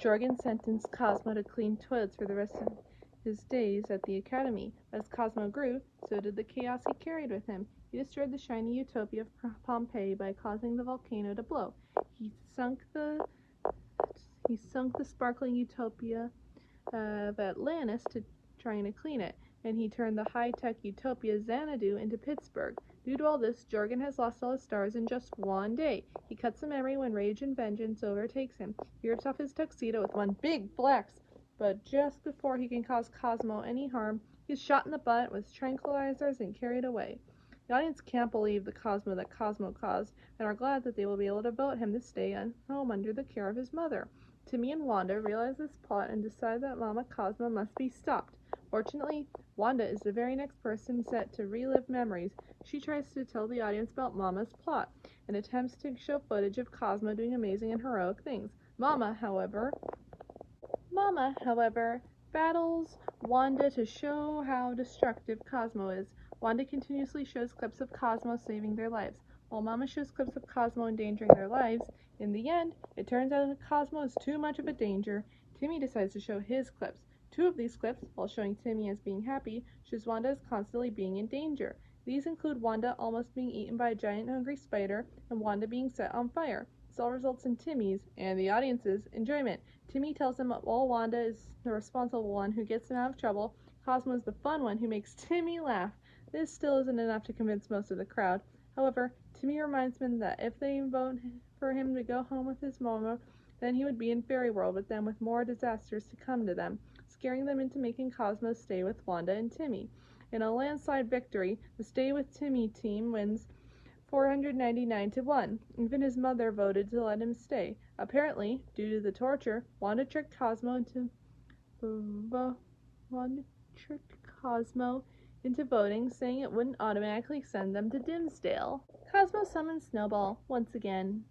Jorgen sentenced Cosmo to clean toilets for the rest of his days at the academy. As Cosmo grew, so did the chaos he carried with him. He destroyed the shiny utopia of Pompeii by causing the volcano to blow. He sunk the sparkling utopia of Atlantis to trying to clean it, and he turned the high-tech utopia Xanadu into Pittsburgh. Due to all this, Jorgen has lost all his stars in just one day. He cuts a memory when rage and vengeance overtakes him. He rips off his tuxedo with one big flex, but just before he can cause Cosmo any harm, he's shot in the butt with tranquilizers and carried away. The audience can't believe the Cosmo that Cosmo caused, and are glad that they will be able to vote him to stay home under the care of his mother. Timmy and Wanda realize this plot and decide that Mama Cosmo must be stopped. Fortunately, Wanda is the very next person set to relive memories. She tries to tell the audience about Mama's plot and attempts to show footage of Cosmo doing amazing and heroic things. Mama, however, battles Wanda to show how destructive Cosmo is. Wanda continuously shows clips of Cosmo saving their lives, while Mama shows clips of Cosmo endangering their lives. In the end, it turns out that Cosmo is too much of a danger. Timmy decides to show his clips. Two of these clips, while showing Timmy as being happy, shows Wanda as constantly being in danger. These include Wanda almost being eaten by a giant hungry spider and Wanda being set on fire. This all results in Timmy's, and the audience's, enjoyment. Timmy tells them that while Wanda is the responsible one who gets him out of trouble, Cosmo is the fun one who makes Timmy laugh. This still isn't enough to convince most of the crowd. However, Timmy reminds them that if they vote for him to go home with his mama, then he would be in Fairy World with them with more disasters to come to them, scaring them into making Cosmo stay with Wanda and Timmy. In a landslide victory, the Stay With Timmy team wins 499-1. Even his mother voted to let him stay. Apparently, due to the torture, Wanda tricked Cosmo into voting, saying it wouldn't automatically send them to Dimsdale. Cosmo summons Snowball once again.